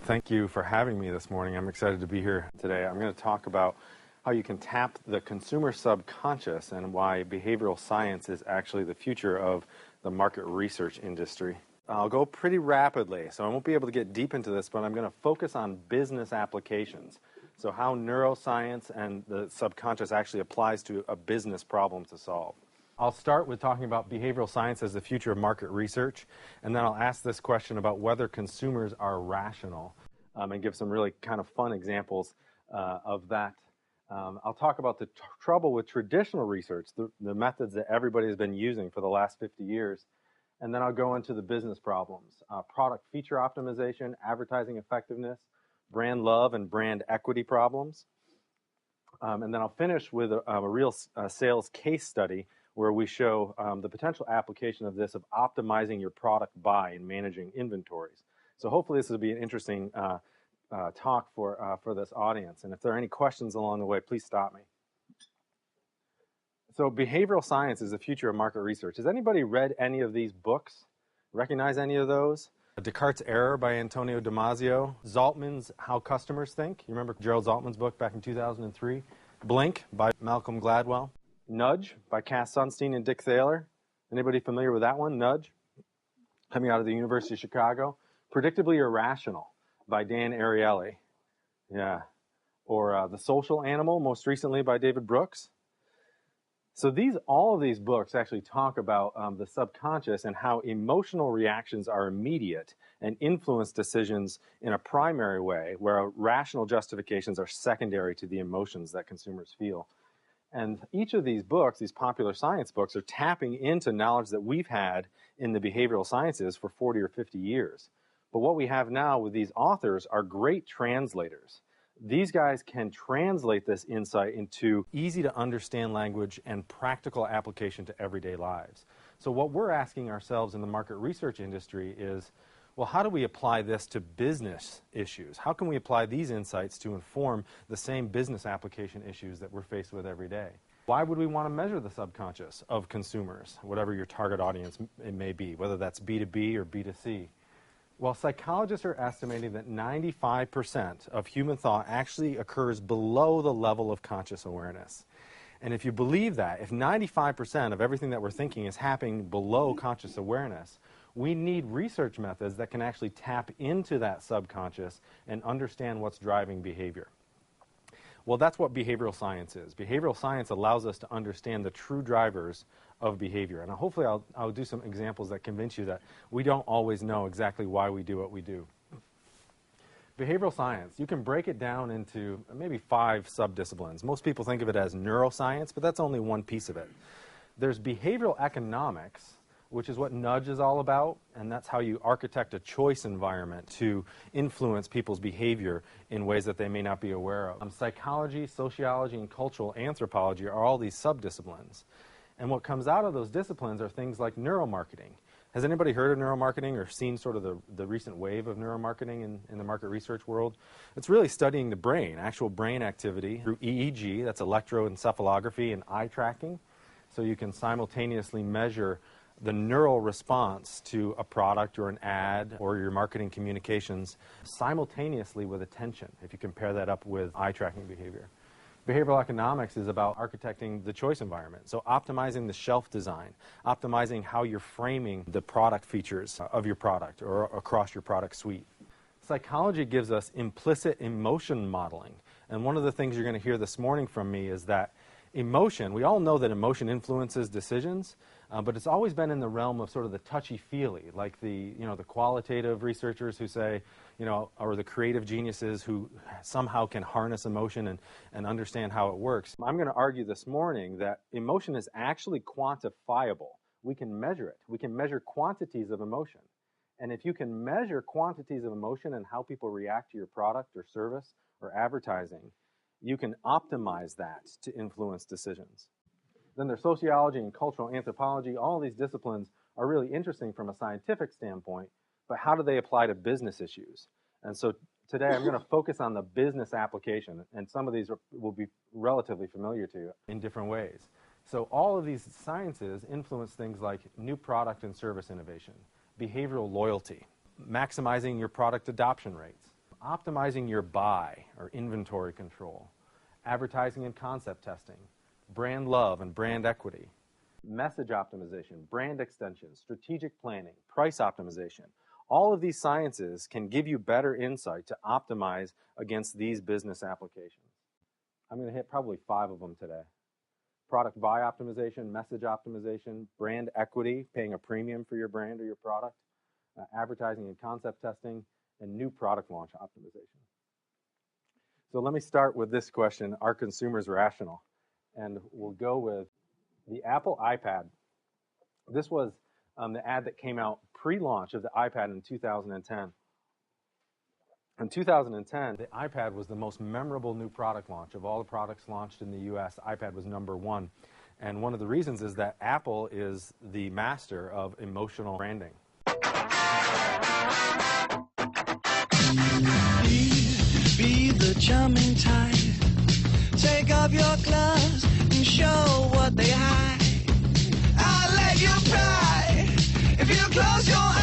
Thank you for having me this morning. I'm excited to be here today. I'm going to talk about how you can tap the consumer subconscious and why behavioral science is actually the future of the market research industry. I'll go pretty rapidly, so I won't be able to get deep into this, but I'm going to focus on business applications. So how neuroscience and the subconscious actually applies to a business problem to solve. I'll start with talking about behavioral science as the future of market research, and then I'll ask this question about whether consumers are rational, and give some really kind of fun examples of that. I'll talk about the trouble with traditional research, the methods that everybody has been using for the last 50 years, and then I'll go into the business problems, product feature optimization, advertising effectiveness, brand love and brand equity problems, and then I'll finish with a real sales case study where we show the potential application of this of optimizing your product buy and managing inventories. So hopefully this will be an interesting talk for this audience. And if there are any questions along the way, please stop me. So behavioral science is the future of market research. Has anybody read any of these books? Recognize any of those? Descartes' Error by Antonio Damasio. Zaltman's How Customers Think. You remember Gerald Zaltman's book back in 2003? Blink by Malcolm Gladwell. Nudge by Cass Sunstein and Dick Thaler. Anybody familiar with that one? Nudge, coming out of the University of Chicago. Predictably Irrational by Dan Ariely. Yeah. Or The Social Animal, most recently by David Brooks. So all of these books actually talk about the subconscious and how emotional reactions are immediate and influence decisions in a primary way, where rational justifications are secondary to the emotions that consumers feel. And each of these books, these popular science books, are tapping into knowledge that we've had in the behavioral sciences for 40 or 50 years. But what we have now with these authors are great translators. These guys can translate this insight into easy to understand language and practical application to everyday lives. So what we're asking ourselves in the market research industry is, well, how do we apply this to business issues? How can we apply these insights to inform the same business application issues that we're faced with every day? Why would we want to measure the subconscious of consumers, whatever your target audience it may be, whether that's B2B or B2C? Well, psychologists are estimating that 95% of human thought actually occurs below the level of conscious awareness. And if you believe that, if 95% of everything that we're thinking is happening below conscious awareness, we need research methods that can actually tap into that subconscious and understand what's driving behavior. Well, that's what behavioral science is. Behavioral science allows us to understand the true drivers of behavior. And hopefully I'll do some examples that convince you that we don't always know exactly why we do what we do. Behavioral science, you can break it down into maybe 5 subdisciplines. Most people think of it as neuroscience, but that's only one piece of it. There's behavioral economics, which is what Nudge is all about, and that's how you architect a choice environment to influence people's behavior in ways that they may not be aware of. Psychology, sociology, and cultural anthropology are all these subdisciplines. And what comes out of those disciplines are things like neuromarketing. Has anybody heard of neuromarketing or seen sort of the recent wave of neuromarketing in the market research world? It's really studying the brain, actual brain activity through EEG, that's electroencephalography, and eye tracking. So you can simultaneously measure the neural response to a product or an ad or your marketing communications simultaneously with attention, if you compare that up with eye tracking behavior. Behavioral economics is about architecting the choice environment, so optimizing the shelf design, optimizing how you're framing the product features of your product or across your product suite. Psychology gives us implicit emotion modeling, and one of the things you're going to hear this morning from me is that emotion, we all know that emotion influences decisions, but it's always been in the realm of sort of the touchy-feely, like the qualitative researchers who say, or the creative geniuses who somehow can harness emotion and understand how it works. I'm going to argue this morning that emotion is actually quantifiable. We can measure it. We can measure quantities of emotion. And if you can measure quantities of emotion and how people react to your product or service or advertising, you can optimize that to influence decisions. Then there's sociology and cultural anthropology. All these disciplines are really interesting from a scientific standpoint, but how do they apply to business issues? And so today I'm going to focus on the business application, and some of these will be relatively familiar to you in different ways. So all of these sciences influence things like new product and service innovation, behavioral loyalty, maximizing your product adoption rates, optimizing your buy or inventory control, advertising and concept testing, brand love and brand equity, message optimization, brand extension, strategic planning, price optimization. All of these sciences can give you better insight to optimize against these business applications. I'm going to hit probably 5 of them today. Product buy optimization, message optimization, brand equity, paying a premium for your brand or your product, advertising and concept testing, and new product launch optimization. So let me start with this question: are consumers rational? And we'll go with the Apple iPad. This was the ad that came out pre-launch of the iPad in 2010. In 2010, the iPad was the most memorable new product launch. Of all the products launched in the US, iPad was #1. And one of the reasons is that Apple is the master of emotional branding. Be the charming type. Take off your gloves and show what they hide. I'll let you cry if you close your eyes.